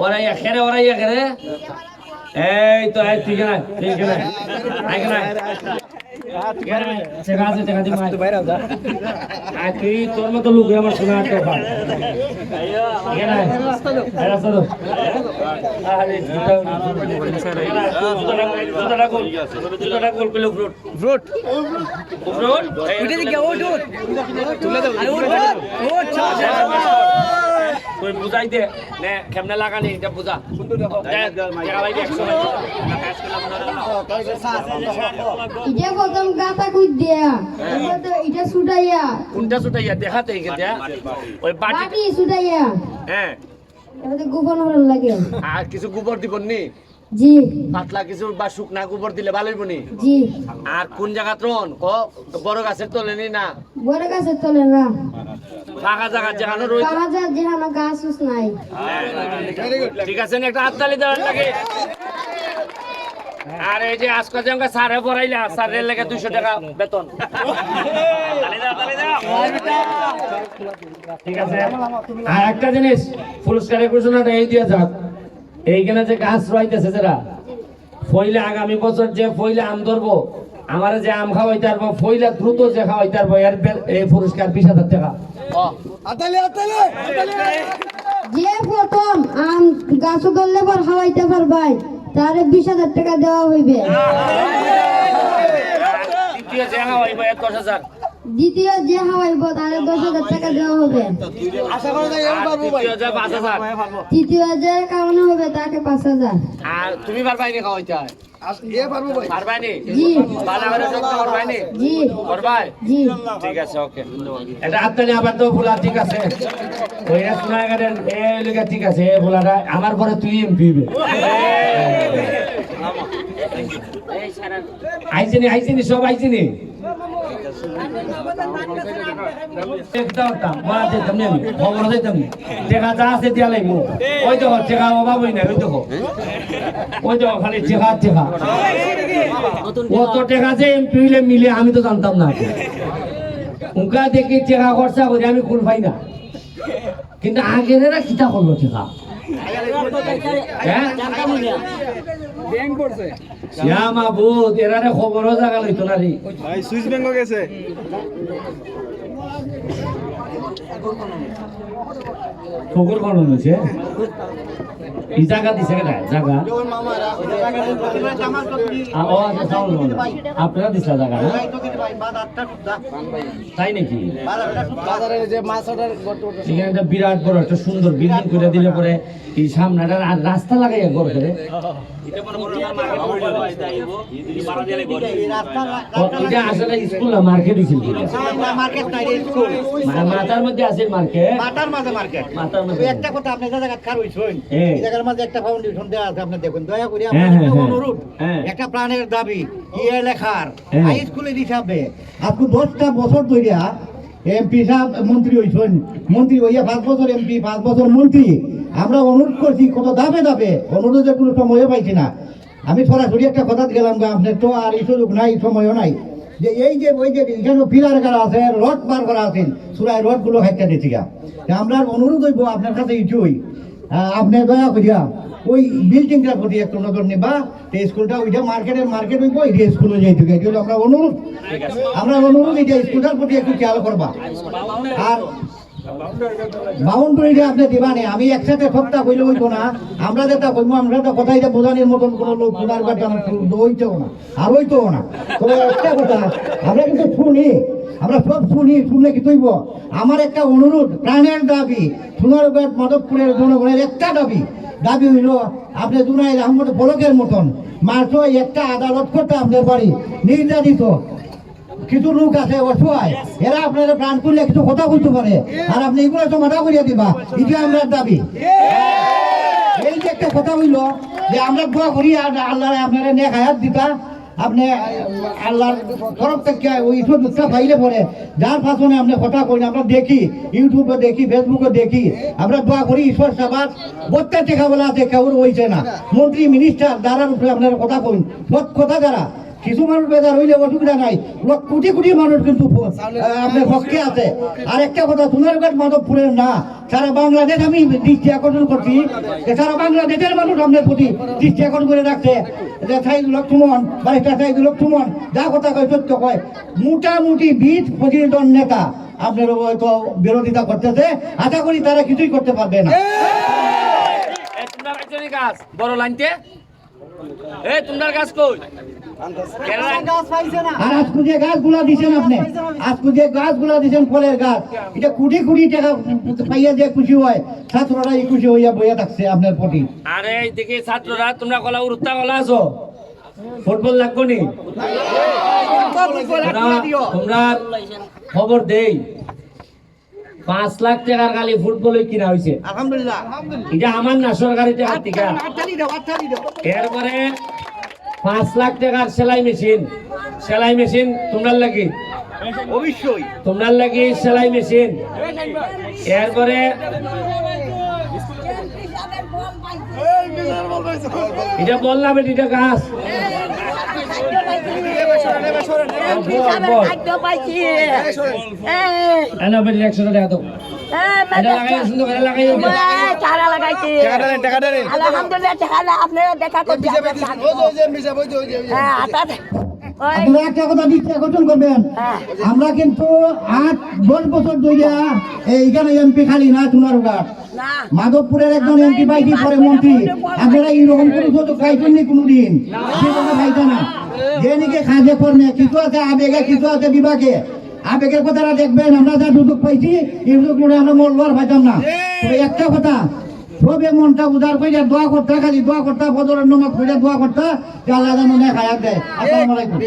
ওরাই খেরে এই তো এই ঠিক না তুই তোর মতো লোক আমার শোনা তুই বুঝাই দে কেমনে লাগানি এটা বুঝা এটা প্রথম গাতা কুই দিয়া এটা ছুটাইয়া কোনটা ছুটাইয়া দেখাতে ওই বাটি ছুটাইয়া হ্যাঁ এটাতে গোপন হল লাগে আর কিছু গোবর দিবনি জি পাতলা কিছু বা শুকনা গোবর দিলে ভালো হইবনি জি আর কোন জায়গা ত্রন বড় গাছের তলেনি না বড় গাছের তলে না ফাঁকা জায়গা যেখানে রয়েছে ফাঁকা জায়গা যেখানে গাছ নাই ঠিক আছে একটা হাততালি দেওয়ার লাগে আর এই যে আজকে যে আমরা সারে পড়াইলা সারের লাগে 200 টাকা বেতন ঠিক আছে আর একটা জিনিস পুরস্কারের ঘোষণাটা এই দিয়ে যাক এইখানে যে গাছ রইতেছে যারা ফইলে আগামী বছর যে ফইলে আম ধরবো আমার যে আম খাওয়াইতে পারবো ফইলা দ্রুত যে খাওয়াইতে পারবো এর এই পুরস্কার 20,000 টাকা যে প্রথম আম গাছ ধরলে পর খাওয়াইতে পারবাই তারে 20,000 টাকা দেওয়া হইবে দ্বিতীয় যে খাওয়াইবো 10,000 দ্বিতীয় যে খাওয়াইব তারে 10,000 টাকা দেওয়া হবে আশা করা যায় এর পারবো ভাই 5,000 তৃতীয় যে কারণে হবে তাকে 5,000 আর তুমি পারবাই না খাওয়াইতে এ পারবো ভাই পারবাই না জি ভালো করে সব পারবাই না জি পারবাই জি ঠিক আছে ওকে এটা আপনি আবার তো ভুলা ঠিক আছে ওই সোনাগাড়ের এই লাগা ঠিক আছে এই ভুলাটা আমার পরে তুই এমপি হবে আইছিনি সব আইছিনি দেখা যা আছে দিয়া লাগব ওই দেখো টেকা অভাবই নাই ওই দেখো খালি টেকা কত টেকা যে এমপি মিলে আমি তো জানতাম না উনকা দেখি টেকা খরচা করি আমি কুল পাই না কিন্তু আগের এরা কিতা করলো টেকা শ্যামা বুধ এরারে খবরও জায়গা লইতো না রে ভাই সুইস ব্যাংক গেছে খবর কোন হইছে এই জায়গা দিছে কেন জায়গা ও আচ্ছা সাউন্ড আপনারা দিছে জায়গা না তাই নাকি বাজারে যে মাছ অর্ডার এখানে একটা বিরাট বড় একটা সুন্দর বিল্ডিং করে দিলে পরে এই সামনেটা আর রাস্তা লাগাইয়া ঘর করে এটা আসলে স্কুল না মার্কেট হইছিল মাথার মধ্যে আছে মার্কেট মাথার মধ্যে একটা কথা আপনি যে জায়গা খার হইছেন এই জায়গার মধ্যে একটা ফাউন্ডেশন দেওয়া আছে আপনি দেখুন দয়া করে আপনাদের অনুরোধ একটা প্রাণের দাবি ইয়ে লেখার হাই স্কুলের হিসাবে আপনি 10টা বছর ধরিয়া এমপি সাহেব মন্ত্রী হইছেন মন্ত্রী হইয়া 5 বছর এমপি 5 বছর মন্ত্রী আমরা অনুরোধ করছি কত দাবে অনুরোধের কোনো সময় পাইছি না আমি সরাসরি একটা কথা গেলাম আপনার তো আর এই সুযোগ নাই সময়ও নাই যে এই যে ওই যে এখানে পিলার করা আছে রড বার করা আছে সুরাই রডগুলো হাইটা দিচ্ছি আমরা অনুরোধ হইব আপনার কাছে ইচ্ছুই আপনি দয়া করিয়া ওই বিল্ডিংটার প্রতি একটু নজর নেবা এই স্কুলটা ওইটা মার্কেট হইব এই স্কুলে যাই থেকে এগুলো আমরা অনুরোধ এই স্কুলটার প্রতি একটু খেয়াল করবা আর বাউন্ডারিটা আপনি দিবানে আমি একসাথে সপ্তাহ কইলে হইতো না আমরা যেটা কইবো আমরা তো কথাই বোঝানোর মতন কোনো লোক শোনার কথা হইতেও না আর হইতেও না তবে একটা কথা আমরা কিন্তু আমরা সব শুনলে কি তৈব আমার একটা অনুরোধ প্রাণের দাবি সোনারঘাট মাধবপুরের জনগণের একটা দাবি হইল আপনি দুনাই আহমদ বলকের মতন মাত্র একটা আদালত করতে আপনার বাড়ি নির্ধারিত কিছু লোক আছে অসহায় এরা আপনারা প্রাণ করলে কিছু কথা বলতে পারে আর আপনি এগুলো তো মাথা করিয়া দিবা এটা আমরা দাবি এই যে একটা কথা হইল যে আমরা দোয়া করি আর আল্লাহ আপনারা নেক হায়াত দিতা আপনি আল্লাহর তরফ থেকে ওই সুযোগটা পাইলে পরে যার পাশনে আপনি কথা কই আমরা দেখি ইউটিউবে দেখি ফেসবুকে দেখি আমরা দোয়া করি ঈশ্বর সবার বত্তা টেকা বলা আছে কেউ হইছে না মন্ত্রী মিনিস্টার দ্বারার উপরে আপনারা কথা কইন সব কথা যারা কিছু মানুষ বেজার হইলে অসুবিধা নাই, কোটি কোটি মানুষ কিন্তু আপনার পক্ষে আছে। আর একটা কথা, সোনারঘাট মাধবপুরের না, সারা বাংলাদেশ আমি দৃষ্টি আকর্ষণ করছি যে সারা বাংলাদেশের মানুষ আপনার প্রতি দৃষ্টি আকর্ষণ করে রাখছে। যে সাইদুল হক সুমন, ব্যারিস্টার সাইদুল হক সুমন যা কথা কয় সত্য কয়, মোটামুটি 20-25 জন নেতা আপনার হয়তো বিরোধিতা করতেছে, আশা করি তারা কিছুই করতে পারবে না। গাছ বড় লাইনতে তোমরা গাছ কই? আর আজকে যে গাছগুলা দিচ্ছেন আপনি, আজকে যে গাছগুলা দিচ্ছেন ফলের গাছ, এটা কোটি কোটি টাকা পাইয়া যে খুশি হয়, ছাত্ররা এই খুশি হইয়া বইয়া থাকছে আপনার প্রতি। আরে দেখি ছাত্ররা তোমরা কলা উড়তা কলা আছো, ফুটবল লাগবো নি? তোমরা খবর দেই 5 লাখ টাকার খালি ফুটবল কিনা হয়েছে, আলহামদুলিল্লাহ। এটা আমার না, সরকারি টাকার থেকে। এরপরে 5 লাখ টাকার সেলাই মেশিন তোমরা লাগি, অবশ্যই তোমরা লাগি সেলাই মেশিন। এরপরে এটা বললাম, এটা গাছ আপনারা একটা কথা দৃষ্টি আকর্ষণ করবেন, আমরা কিন্তু 8-10 বছর ধরে এইখানে এমপি খালি না, সোনারঘাট মাধবপুরের একজন এমপি পাইছি, পরে মন্ত্রী। আপনারা এইরকম কোনো সুযোগ পাইছেন নি কোনোদিন? সে কথা পাইছে না, যে নাকি কাজে কর্মে কিছু আছে আবেগে, কিছু আছে বিভাগে। আবেগের কথাটা দেখবেন, আমরা যা সুযোগ পাইছি এই সুযোগ আমরা মরবার পাইতাম না। তবে একটা কথা, সবে মনটা উদার করে দোয়া করতে, খালি দোয়া করতে, ফজরের নামাজ পড়ে দোয়া করতে, যে আল্লাহ যেন খায়াত দেয়। আসসালামু আলাইকুম।